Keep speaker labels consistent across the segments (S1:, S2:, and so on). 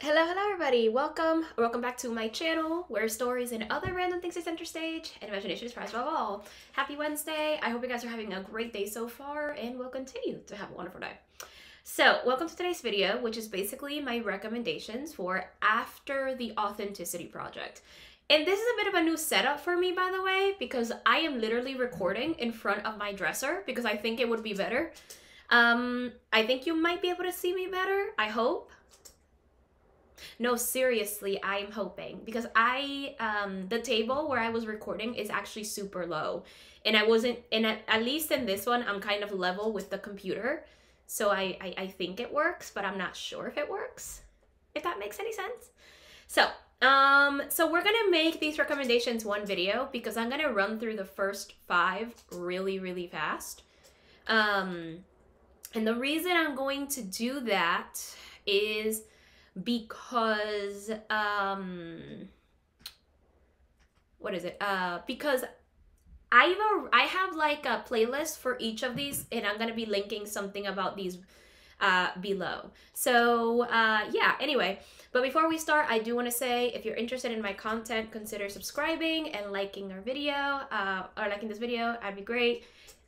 S1: Hello everybody! Welcome back to my channel where stories and other random things take center stage and imagination is prized above all. Happy Wednesday! I hope you guys are having a great day so far and will continue to have a wonderful day. So, welcome to today's video, which is basically my recommendations for after the authenticity project. And this is a bit of a new setup for me, by the way, because I am literally recording in front of my dresser because I think it would be better. I think you might be able to see me better, I hope. No, seriously, I'm hoping because the table where I was recording is actually super low and I wasn't, and at least in this one, I'm kind of level with the computer. So I think it works, but I'm not sure if it works, if that makes any sense. So we're gonna make these recommendations one video because I'm gonna run through the first 5 really fast. And the reason I'm going to do that is because because I have like a playlist for each of these and I'm gonna be linking something about these below. So yeah, anyway, but before we start, I do want to say if you're interested in my content, consider subscribing and liking our video or liking this video. That'd be great.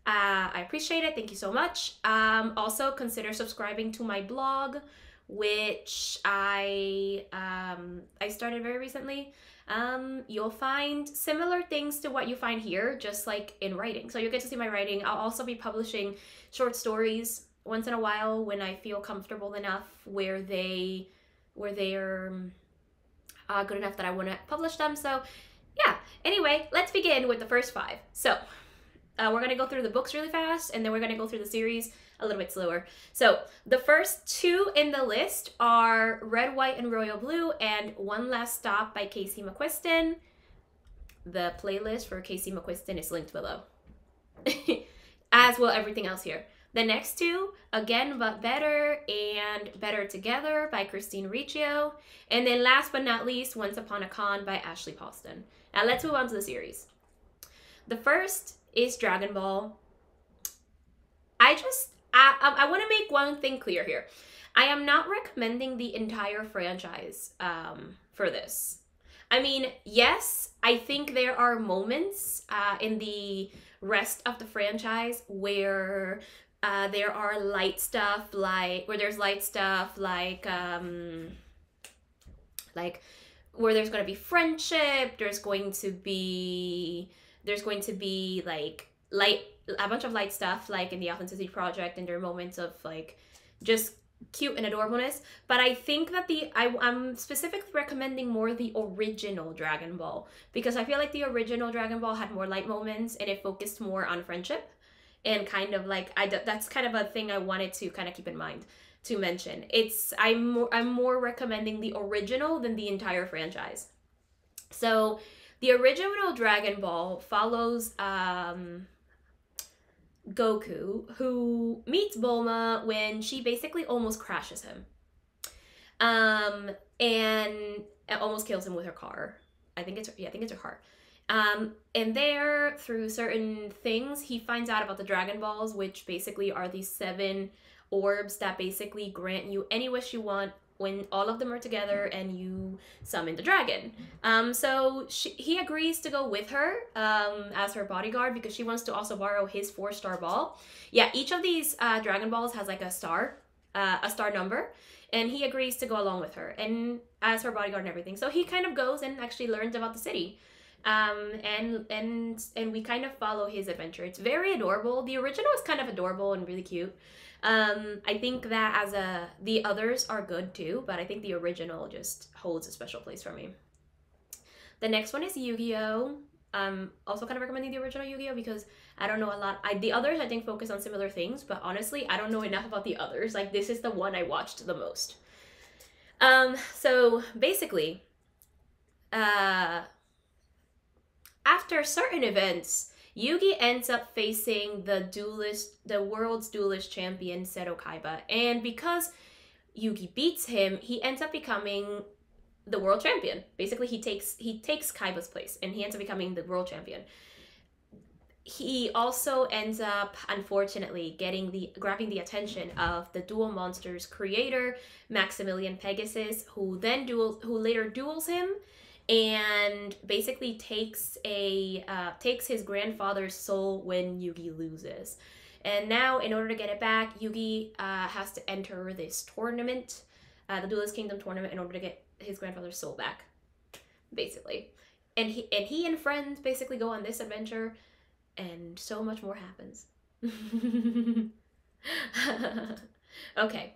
S1: I appreciate it. Thank you so much. Also consider subscribing to my blog, which I started very recently. You'll find similar things to what you find here, just like in writing. So you'll get to see my writing. I'll also be publishing short stories once in a while when I feel comfortable enough where they're good enough that I want to publish them. So yeah, anyway, let's begin with the first 5. So we're going to go through the books really fast, and then we're going to go through the series a little bit slower. So the first 2 in the list are Red, White, and Royal Blue and One Last Stop by Casey McQuiston. The playlist for Casey McQuiston is linked below, as will everything else here. The next 2, Again But Better and Better Together by Christine Riccio. And then last but not least, Once Upon a Con by Ashley Poston. Now let's move on to the series. The first is Dragon Ball. I want to make one thing clear here. I am not recommending the entire franchise for this. I mean, yes, I think there are moments in the rest of the franchise where there are light stuff, like where there's light stuff like where there's going to be friendship, there's going to be like a bunch of light stuff like in the Authenticity Project, and there are moments of like just cute and adorableness. But I think that I'm specifically recommending more the original Dragon Ball because I feel like the original Dragon Ball had more light moments and it focused more on friendship, and kind of like that's kind of a thing I wanted to kind of keep in mind to mention. I'm more recommending the original than the entire franchise. So the original Dragon Ball follows Goku, who meets Bulma when she basically almost crashes him. And almost kills him with her car. I think it's her car. And there, through certain things, he finds out about the Dragon Balls, which basically are these 7 orbs that basically grant you any wish you want when all of them are together and you summon the dragon. So he agrees to go with her as her bodyguard because she wants to also borrow his 4-star ball. Yeah, each of these Dragon Balls has like a star number, and he agrees to go along with her and as her bodyguard and everything. So he kind of goes and actually learns about the city. And we kind of follow his adventure. It's very adorable. The original is kind of adorable and really cute. I think that the others are good too, but I think the original just holds a special place for me. The next one is Yu-Gi-Oh! Also kind of recommending the original Yu-Gi-Oh! Because I don't know a lot. The others I think focus on similar things, but honestly, I don't know enough about the others. Like, this is the one I watched the most. So basically, after certain events, Yugi ends up facing the world's duelist champion, Seto Kaiba. And because Yugi beats him, he ends up becoming the world champion. Basically, he takes Kaiba's place, and he ends up becoming the world champion. he also ends up, unfortunately, grabbing the attention of the duel monster's creator, Maximilian Pegasus, who later duels him, and basically takes his grandfather's soul when Yugi loses. And now, in order to get it back, Yugi has to enter this tournament, the Duelist Kingdom tournament, in order to get his grandfather's soul back, basically. And he and friends basically go on this adventure, and so much more happens. Okay.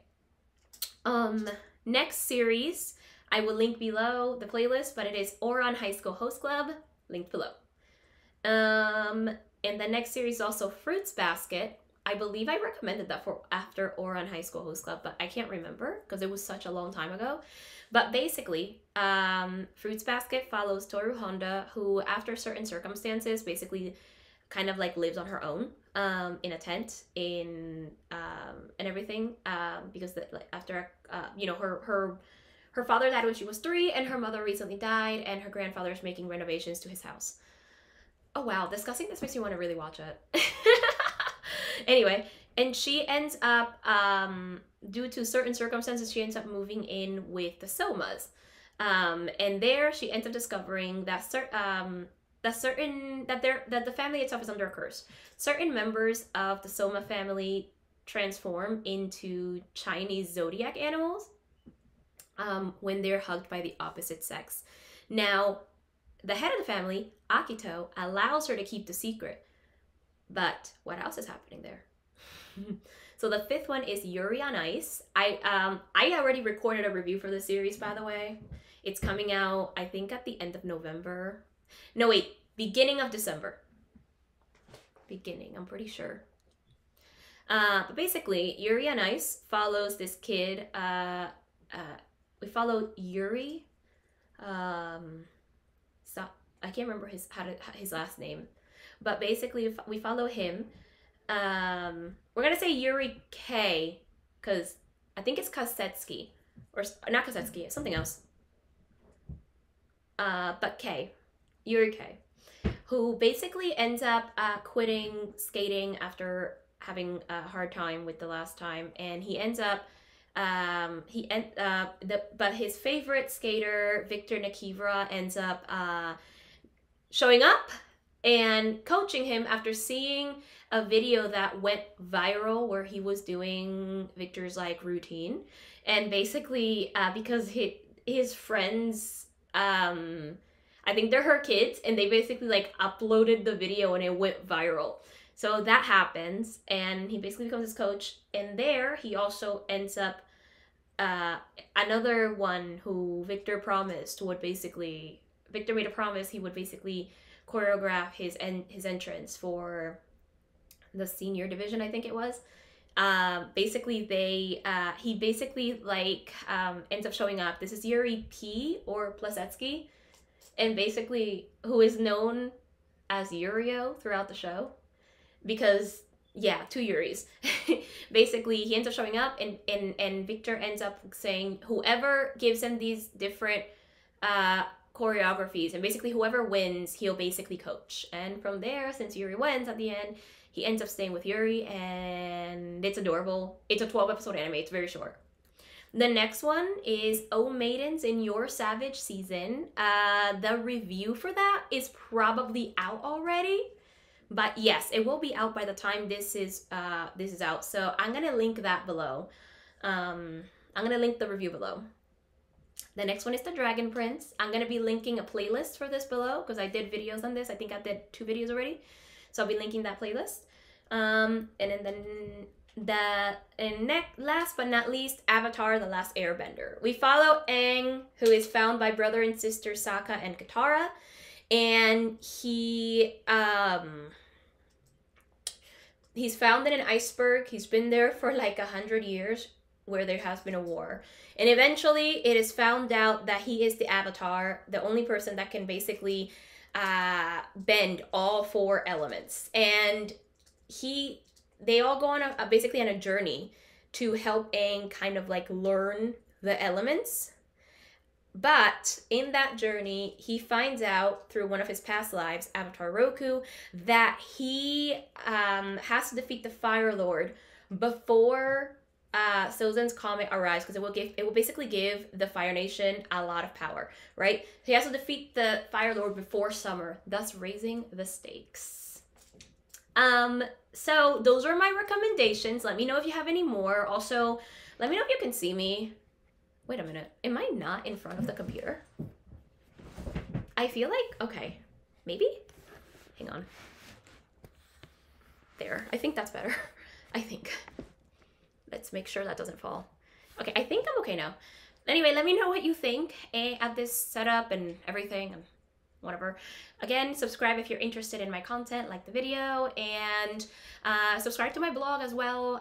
S1: Next series, I will link below the playlist, but it is Ouran High School Host Club, linked below. And the next series is also Fruits Basket. I believe I recommended that for after Ouran High School Host Club, but I can't remember because it was such a long time ago. But basically, Fruits Basket follows Toru Honda, who after certain circumstances basically kind of like lives on her own in a tent and everything, because after her father died when she was 3, and her mother recently died, and her grandfather is making renovations to his house. Oh wow, discussing this makes me want to really watch it. Anyway, and she ends up, due to certain circumstances, she ends up moving in with the Somas. And there she ends up discovering that the family itself is under a curse. Certain members of the Soma family transform into Chinese zodiac animals when they're hugged by the opposite sex. Now, the head of the family, Akito, allows her to keep the secret. But what else is happening there? So the 5th one is Yuri on Ice. I already recorded a review for the series, by the way. It's coming out, I think, at the end of November. No, wait, beginning of December. Beginning, I'm pretty sure. But basically, Yuri on Ice follows this kid. We follow Yuri. I can't remember his last name. But basically, we follow him. We're going to say Yuri K, because I think it's Kasetsky. Or not Kasetsky, something else. But K. Yuri K. Who basically ends up quitting skating after having a hard time with the last time. And he ends up... but his favorite skater, Victor Nikivra, ends up showing up and coaching him after seeing a video that went viral where he was doing Victor's like routine. And basically because his friends, I think they're her kids, and they basically like uploaded the video and it went viral. So that happens, and he basically becomes his coach. And there he also ends up another one who Victor made a promise he would basically choreograph his entrance for the senior division, I think it was. He basically ends up showing up. This is Yuri P or Plasetsky, and basically who is known as Yurio throughout the show, because yeah, 2 Yuris. Basically, he ends up showing up, and Victor ends up saying whoever gives him these different choreographies, and basically whoever wins, he'll basically coach. And from there, since Yuri wins at the end, he ends up staying with Yuri, and it's adorable. It's a 12-episode anime. It's very short. The next one is Oh Maidens in Your Savage Season. The review for that is probably out already. But yes, it will be out by the time this is out. So I'm gonna link that below. I'm gonna link the review below. The next one is The Dragon Prince. I'm gonna be linking a playlist for this below because I did videos on this. I think I did 2 videos already. So I'll be linking that playlist. And then last but not least, Avatar: The Last Airbender. We follow Aang, who is found by brother and sister Sokka and Katara. And he's found in an iceberg. He's been there for like 100 years where there has been a war. And eventually it is found out that he is the Avatar, the only person that can basically bend all 4 elements. And they all go on basically on a journey to help Aang kind of like learn the elements. But in that journey, he finds out through one of his past lives, Avatar Roku, that he has to defeat the Fire Lord before Sozin's comet arrives, because it will basically give the Fire Nation a lot of power, right? He has to defeat the Fire Lord before summer, thus raising the stakes. So those are my recommendations. Let me know if you have any more. Also, let me know if you can see me. Wait a minute. Am I not in front of the computer? I feel like, okay, maybe? Hang on. There. I think that's better. I think. Let's make sure that doesn't fall. Okay, I think I'm okay now. Anyway, let me know what you think at this setup and everything and whatever. Again, subscribe if you're interested in my content, like the video, and subscribe to my blog as well.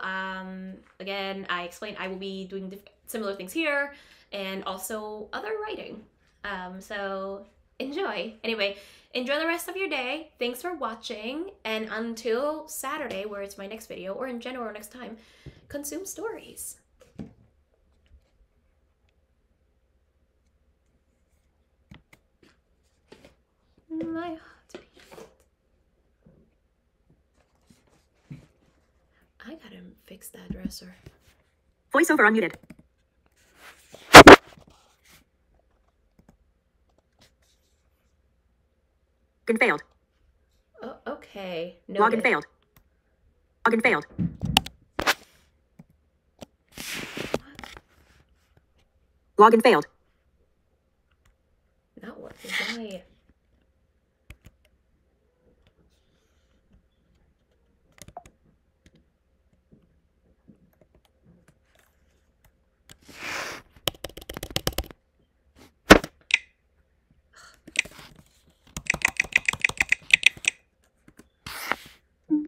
S1: Again, I will be doing similar things here and also other writing. So enjoy. Anyway, enjoy the rest of your day. Thanks for watching, and until Saturday, where it's my next video, or in general next time, consume stories. My heartbeat. I gotta fix that dresser.
S2: Voiceover unmuted. Login failed.
S1: Oh, okay.
S2: Login failed. Login failed. Login failed.
S1: Not working. Why?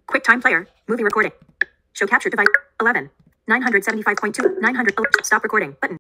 S2: QuickTime Player. Movie recording. Show captured device. 11. 975.2. 900. Stop recording. Button.